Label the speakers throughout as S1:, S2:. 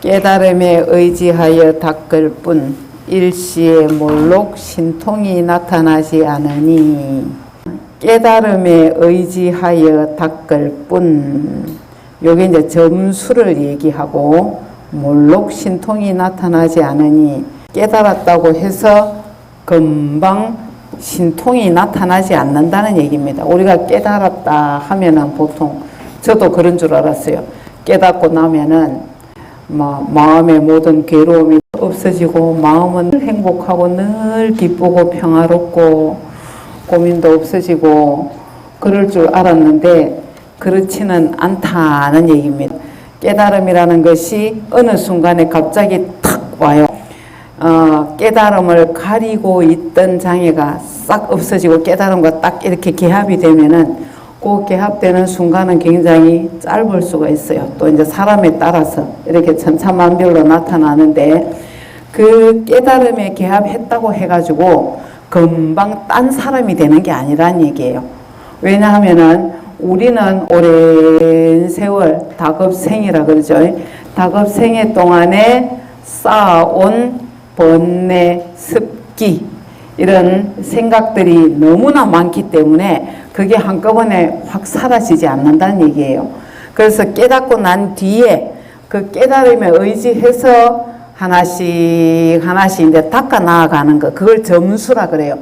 S1: 깨달음에 의지하여 닦을 뿐 일시에 몰록 신통이 나타나지 않으니. 깨달음에 의지하여 닦을 뿐, 요게 이제 점수를 얘기하고 몰록 신통이 나타나지 않으니, 깨달았다고 해서 금방 신통이 나타나지 않는다는 얘기입니다. 우리가 깨달았다 하면은 보통 저도 그런 줄 알았어요. 깨닫고 나면은 마음의 모든 괴로움이 없어지고 마음은 늘 행복하고 늘 기쁘고 평화롭고 고민도 없어지고 그럴 줄 알았는데 그렇지는 않다는 얘기입니다. 깨달음이라는 것이 어느 순간에 갑자기 탁 와요. 깨달음을 가리고 있던 장애가 싹 없어지고 깨달음과 딱 이렇게 개합이 되면은 그 개합되는 순간은 굉장히 짧을 수가 있어요. 또 이제 사람에 따라서 이렇게 천차만별로 나타나는데, 그 깨달음에 개합했다고 해가지고 금방 딴 사람이 되는 게 아니란 얘기예요. 왜냐하면은 우리는 오랜 세월 다급생이라 그러죠. 다급생애 동안에 쌓아온 번뇌, 습기 이런 생각들이 너무나 많기 때문에 그게 한꺼번에 확 사라지지 않는다는 얘기예요. 그래서 깨닫고 난 뒤에 그 깨달음에 의지해서 하나씩 이제 닦아 나아가는 거, 그걸 점수라 그래요.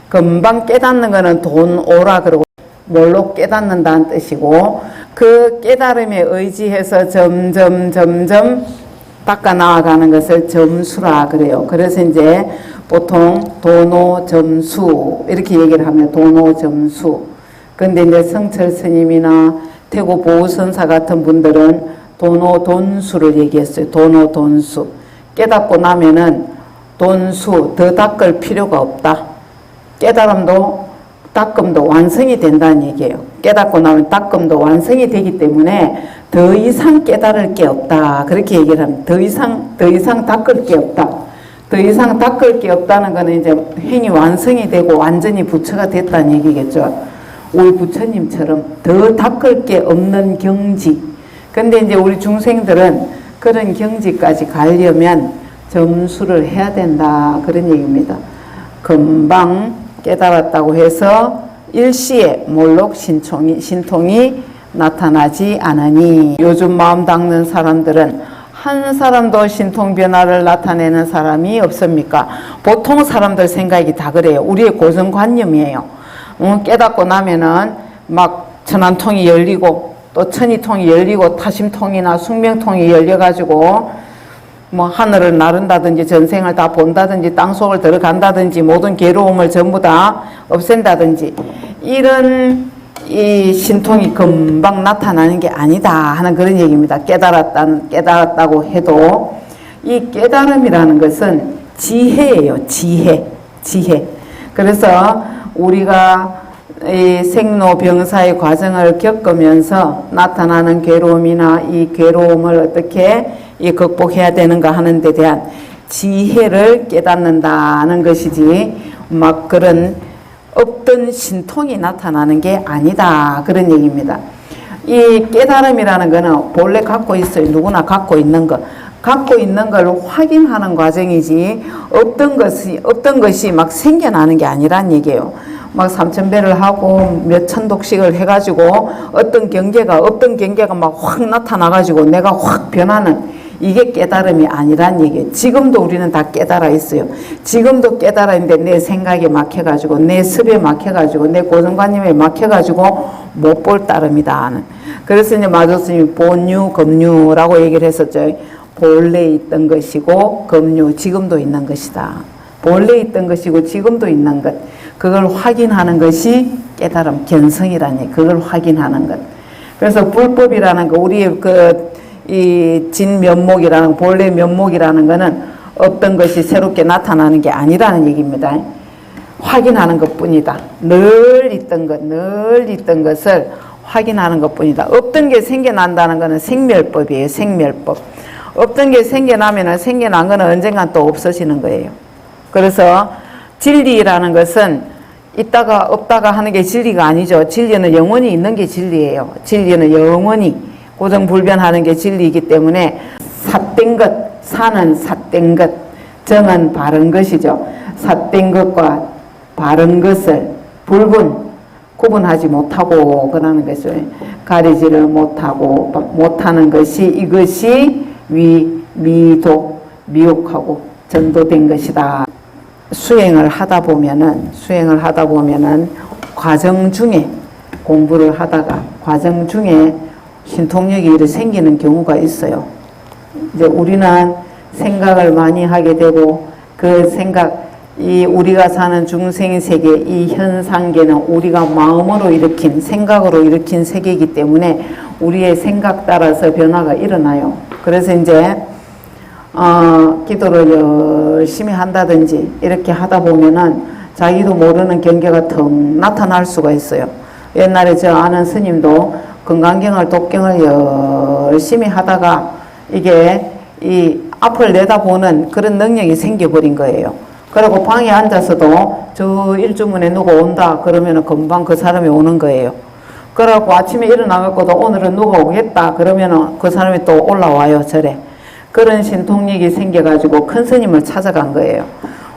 S1: 금방 깨닫는 거는 돈 오라 그러고 뭘로 깨닫는다는 뜻이고, 그 깨달음에 의지해서 점점 닦아 나아가는 것을 점수라 그래요. 그래서 이제 보통 도노 점수 이렇게 얘기를 하면 도노 점수. 근데 이제 성철 스님이나 태고 보우선사 같은 분들은 도노 돈수를 얘기했어요. 도노 돈수. 깨닫고 나면은 돈수 더 닦을 필요가 없다. 깨달음도 닦음도 완성이 된다는 얘기예요. 깨닫고 나면 닦음도 완성이 되기 때문에 더 이상 깨달을 게 없다. 그렇게 얘기를 합니다. 더 이상 닦을 게 없다. 더 이상 닦을 게 없다는 거는 이제 행이 완성이 되고 완전히 부처가 됐다는 얘기겠죠. 우리 부처님처럼 더 닦을 게 없는 경지. 근데 이제 우리 중생들은 그런 경지까지 가려면 점수를 해야 된다. 그런 얘기입니다. 금방 깨달았다고 해서 일시에 몰록 신통이 나타나지 않으니. 요즘 마음 닦는 사람들은 한 사람도 신통 변화를 나타내는 사람이 없습니까? 보통 사람들 생각이 다 그래요. 우리의 고정관념이에요. 깨닫고 나면은 막 천안통이 열리고 또 천이통이 열리고 타심통이나 숙명통이 열려가지고 뭐 하늘을 나른다든지 전생을 다 본다든지 땅속을 들어간다든지 모든 괴로움을 전부 다 없앤다든지, 이런 이 신통이 금방 나타나는 게 아니다 하는 그런 얘기입니다. 깨달았다고 해도 이 깨달음이라는 것은 지혜예요. 지혜. 그래서 우리가 이 생로병사의 과정을 겪으면서 나타나는 괴로움이나 이 괴로움을 어떻게 극복해야 되는가 하는 데 대한 지혜를 깨닫는다는 것이지 막 그런 없던 신통이 나타나는 게 아니다. 그런 얘기입니다. 이 깨달음이라는 거는 본래 갖고 있어요. 누구나 갖고 있는 거. 갖고 있는 걸 확인하는 과정이지 없던 것이 막 생겨나는 게 아니란 얘기예요. 막 삼천배를 하고 몇 천독씩을 해가지고 없던 경계가 막 확 나타나가지고 내가 확 변하는, 이게 깨달음이 아니란 얘기예요. 지금도 우리는 다 깨달아 있어요. 지금도 깨달아 있는데 내 생각에 막혀가지고 내 습에 막혀가지고 내 고정관념에 막혀가지고 못 볼 따름이다. 그래서 이제 마조스님이 본유, 검유라고 얘기를 했었죠. 본래 있던 것이고 검유, 지금도 있는 것이다. 본래 있던 것이고 지금도 있는 것. 그걸 확인하는 것이 깨달음, 견성이라니. 그걸 확인하는 것. 그래서 불법이라는 거, 우리의 이 진면목이라는, 본래 면목이라는 거는 없던 것이 새롭게 나타나는 게 아니라는 얘기입니다. 확인하는 것 뿐이다. 늘 있던 것을 확인하는 것 뿐이다. 없던 게 생겨난다는 거는 생멸법이에요. 생멸법. 없던 게 생겨나면 생겨난 거는 언젠간 또 없어지는 거예요. 그래서 진리라는 것은 있다가 없다가 하는 게 진리가 아니죠. 진리는 영원히 있는 게 진리예요. 진리는 영원히 고정불변하는 게 진리이기 때문에 삿된 것, 사는 삿된 것, 정은 바른 것이죠. 삿된 것과 바른 것을 구분하지 못하고 그러는 것을 가리지를 못하는 것이 이것이 미혹하고 전도된 것이다. 수행을 하다 보면은 과정 중에 공부를 하다가 과정 중에 신통력이 생기는 경우가 있어요. 이제 우리는 생각을 많이 하게 되고 그 우리가 사는 중생 세계 이 현상계는 우리가 마음으로 일으킨 생각으로 일으킨 세계이기 때문에 우리의 생각 따라서 변화가 일어나요. 그래서 이제 기도를 열심히 한다든지 이렇게 하다 보면은 자기도 모르는 경계가 턱 나타날 수가 있어요. 옛날에 저 아는 스님도 건강경을 독경을 열심히 하다가 이게 이 앞을 내다보는 그런 능력이 생겨버린 거예요. 그리고 방에 앉아서도 저 일주문에 누가 온다 그러면은 금방 그 사람이 오는 거예요. 그래갖고 아침에 일어나갖고도 오늘은 누가 오겠다 그러면은 그 사람이 또 올라와요, 절에. 그런 신통력이 생겨가지고 큰 스님을 찾아간 거예요.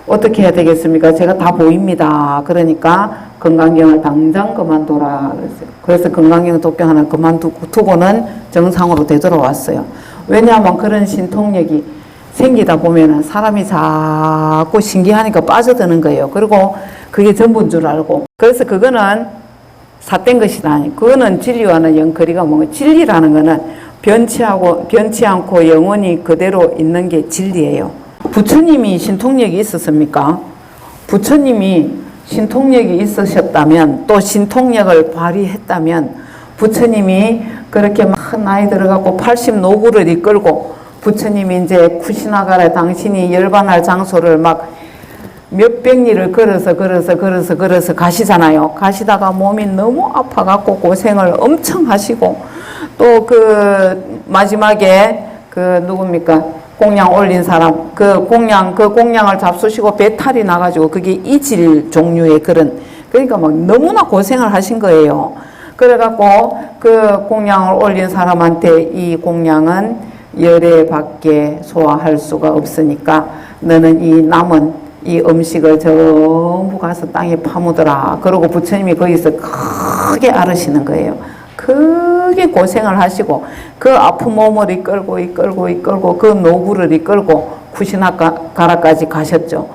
S1: 어떻게 해야 되겠습니까? 제가 다 보입니다. 그러니까 건강경을 당장 그만둬라 그랬어요. 그래서 건강경 독경 하나 그만두고는 정상으로 되돌아왔어요. 왜냐하면 그런 신통력이 생기다 보면은 사람이 자꾸 신기하니까 빠져드는 거예요. 그리고 그게 전부인 줄 알고. 그래서 그거는 삿된 것이다. 그거는 진리와는 연거리가 뭐고, 진리라는 거는 변치 않고 영원히 그대로 있는 게 진리예요. 부처님이 신통력이 있었습니까? 부처님이 신통력이 있으셨다면, 또 신통력을 발휘했다면, 부처님이 그렇게 막 나이 들어갖고 80 노구를 이끌고 부처님이 이제 쿠시나가라 당신이 열반할 장소를 막 몇백 리를 걸어서 가시잖아요. 가시다가 몸이 너무 아파갖고 고생을 엄청 하시고 또 그 마지막에 그 누굽니까? 공양 올린 사람 그 공양을 잡수시고 배탈이 나가지고 그게 이질 종류의 그러니까 막 너무나 고생을 하신 거예요. 그래갖고 그 공양을 올린 사람한테 이 공양은 열애밖에 소화할 수가 없으니까 너는 이 남은 이 음식을 전부 가서 땅에 파묻어라. 그러고 부처님이 거기서 크게 앓으시는 거예요. 크게 고생을 하시고 그 아픈 몸을 이끌고 그 노구를 이끌고 쿠시나가라까지 가셨죠.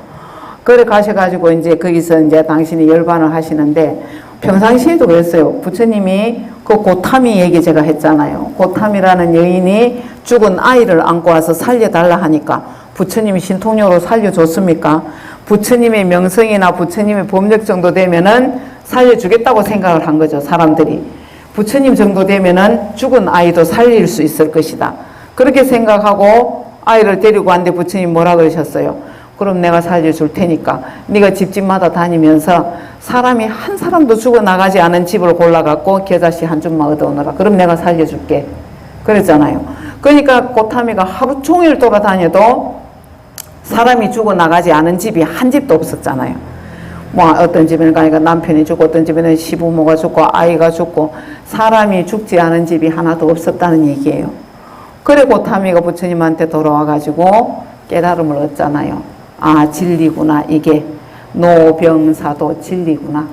S1: 그래 가셔가지고 이제 거기서 이제 당신이 열반을 하시는데 평상시에도 그랬어요. 부처님이 그 고타미 얘기 제가 했잖아요. 고타미라는 여인이 죽은 아이를 안고 와서 살려달라 하니까 부처님이 신통력으로 살려줬습니까? 부처님의 명성이나 부처님의 법력 정도 되면은 살려주겠다고 생각을 한 거죠, 사람들이. 부처님 정도 되면은 죽은 아이도 살릴 수 있을 것이다. 그렇게 생각하고 아이를 데리고 왔는데 부처님 뭐라 그러셨어요? 그럼 내가 살려줄 테니까 네가 집집마다 다니면서 사람이 한 사람도 죽어나가지 않은 집을 골라갖고 겨자씨 한 줌만 얻어오너라. 그럼 내가 살려줄게. 그랬잖아요. 그러니까 고타미가 하루 종일 돌아다녀도 사람이 죽어나가지 않은 집이 한 집도 없었잖아요. 뭐 어떤 집에는 가니까 남편이 죽고 어떤 집에는 시부모가 죽고 아이가 죽고 사람이 죽지 않은 집이 하나도 없었다는 얘기예요. 그래 고타미가 부처님한테 돌아와가지고 깨달음을 얻잖아요. 아, 진리구나. 이게 노병사도 진리구나.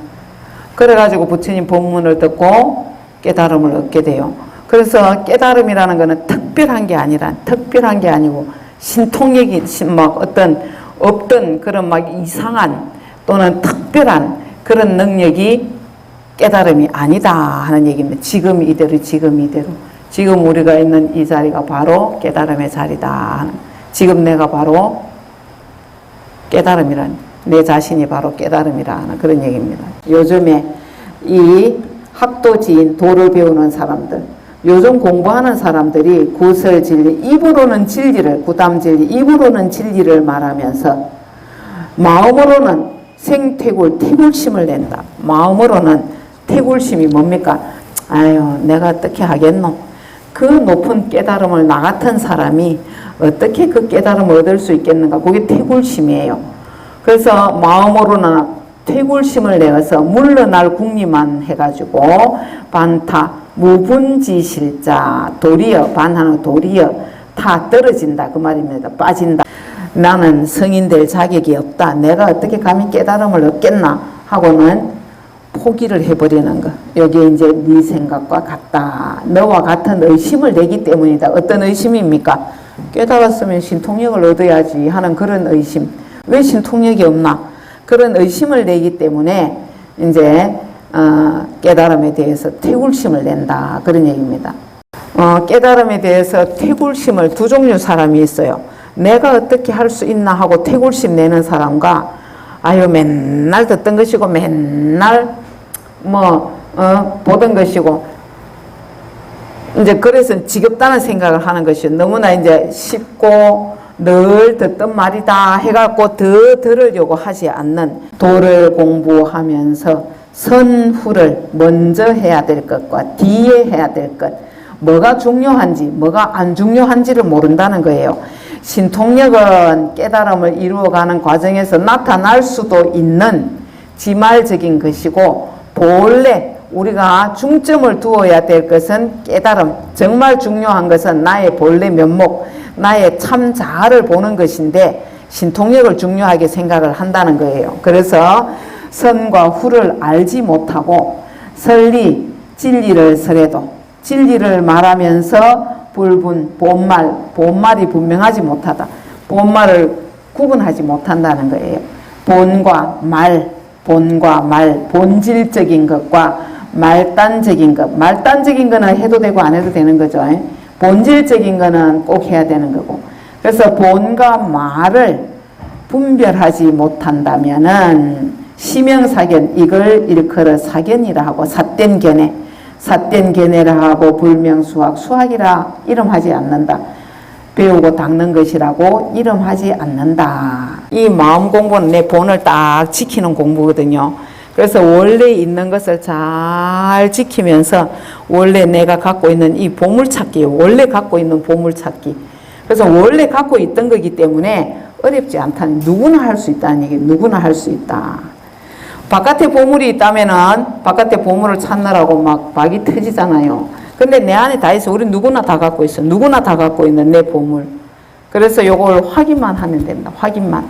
S1: 그래가지고 부처님 법문을 듣고 깨달음을 얻게 돼요. 그래서 깨달음이라는 거는 특별한 게 아니고 신통력이 막 없던 그런 막 이상한 또는 특별한 그런 능력이 깨달음이 아니다 하는 얘기입니다. 지금 이대로. 지금 우리가 있는 이 자리가 바로 깨달음의 자리다. 지금 내가 바로 깨달음이란, 내 자신이 바로 깨달음이라는 그런 얘기입니다. 요즘에 이 학도지인 도를 배우는 사람들, 요즘 공부하는 사람들이 구설진리, 입으로는 진리를, 구담진리, 입으로는 진리를 말하면서 마음으로는 태굴심을 낸다. 마음으로는 태굴심이 뭡니까? 아유, 내가 어떻게 하겠노? 그 높은 깨달음을 나 같은 사람이 어떻게 그 깨달음을 얻을 수 있겠는가? 그게 태굴심이에요. 그래서 마음으로는 태굴심을 내어서 물러날 궁리만 해가지고 반타 무분지실자 도리여 반하는 도리여 다 떨어진다 그 말입니다. 빠진다. 나는 성인 될 자격이 없다. 내가 어떻게 감히 깨달음을 얻겠나 하고는 포기를 해버리는 거. 여기에 이제 네 생각과 같다. 너와 같은 의심을 내기 때문이다. 어떤 의심입니까? 깨달았으면 신통력을 얻어야지 하는 그런 의심. 왜 신통력이 없나? 그런 의심을 내기 때문에 이제 깨달음에 대해서 태굴심을 낸다. 그런 얘기입니다. 깨달음에 대해서 태굴심을 두 종류 사람이 있어요. 내가 어떻게 할 수 있나 하고 태굴심 내는 사람과 아유 맨날 듣던 것이고 맨날 보던 것이고 이제 그래서 지겹다는 생각을 하는 것이 너무나 이제 쉽고 늘 듣던 말이다 해갖고 더 들으려고 하지 않는 도를 공부하면서 선후를 먼저 해야 될 것과 뒤에 해야 될 것, 뭐가 중요한지 뭐가 안 중요한지를 모른다는 거예요. 신통력은 깨달음을 이루어가는 과정에서 나타날 수도 있는 지말적인 것이고 본래 우리가 중점을 두어야 될 것은 깨달음, 정말 중요한 것은 나의 본래 면목, 나의 참 자아를 보는 것인데 신통력을 중요하게 생각을 한다는 거예요. 그래서 선과 후를 알지 못하고 설리, 진리를 설해도 진리를 말하면서 불분, 본말이 분명하지 못하다. 본말을 구분하지 못한다는 거예요. 본과 말, 본질적인 것과 말단적인 것. 말단적인 거는 해도 되고 안 해도 되는 거죠. 본질적인 거는 꼭 해야 되는 거고. 그래서 본과 말을 분별하지 못한다면은 시명사견, 이걸 일컬어 사견이라 하고 삿된 견해, 삿된 견해라 하고 불명수학, 수학이라 이름하지 않는다. 배우고 닦는 것이라고 이름하지 않는다. 이 마음 공부는 내 본을 딱 지키는 공부거든요. 그래서 원래 있는 것을 잘 지키면서 원래 내가 갖고 있는 이 보물찾기요. 원래 갖고 있는 보물찾기. 그래서 원래 갖고 있던 거기 때문에 어렵지 않다. 누구나 할 수 있다는 얘기예요. 누구나 할 수 있다. 바깥에 보물이 있다면은 바깥에 보물을 찾느라고 막 박이 터지잖아요. 근데 내 안에 다 있어. 우리 누구나 다 갖고 있어. 누구나 다 갖고 있는 내 보물. 그래서 요걸 확인만 하면 된다. 확인만.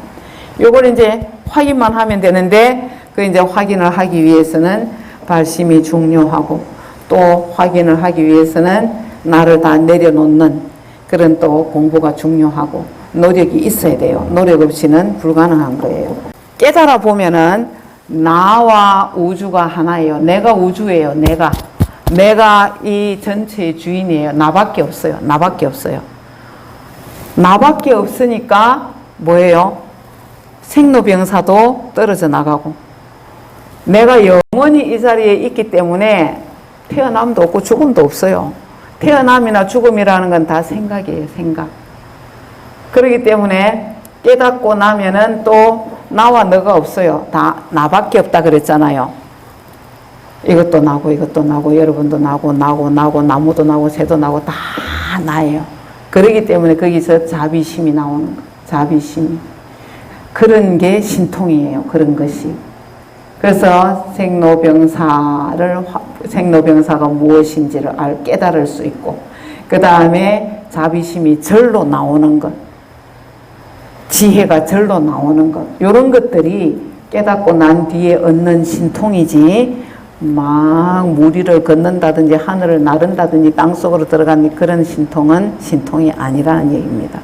S1: 요걸 이제 확인만 하면 되는데 그 이제 확인을 하기 위해서는 발심이 중요하고 또 확인을 하기 위해서는 나를 다 내려놓는 그런 또 공부가 중요하고 노력이 있어야 돼요. 노력 없이는 불가능한 거예요. 깨달아 보면은 나와 우주가 하나예요. 내가 우주예요. 내가 이 전체의 주인이에요. 나밖에 없어요. 나밖에 없어요. 나밖에 없으니까 뭐예요? 생로병사도 떨어져 나가고 내가 영원히 이 자리에 있기 때문에 태어남도 없고 죽음도 없어요. 태어남이나 죽음이라는 건 다 생각이에요. 생각. 그렇기 때문에 깨닫고 나면은 또 나와 너가 없어요. 다 나밖에 없다 그랬잖아요. 이것도 나고 이것도 나고 여러분도 나고 나무도 나고 새도 나고 다 나예요. 그렇기 때문에 거기서 자비심이 나오는 거예요. 자비심이. 그런 게 신통이에요. 그런 것이. 그래서 생로병사가 무엇인지를 깨달을 수 있고 그 다음에 자비심이 절로 나오는 것, 지혜가 절로 나오는 것, 이런 것들이 깨닫고 난 뒤에 얻는 신통이지 막 무리를 걷는다든지 하늘을 나른다든지 땅속으로 들어가는 그런 신통은 신통이 아니라는 얘기입니다.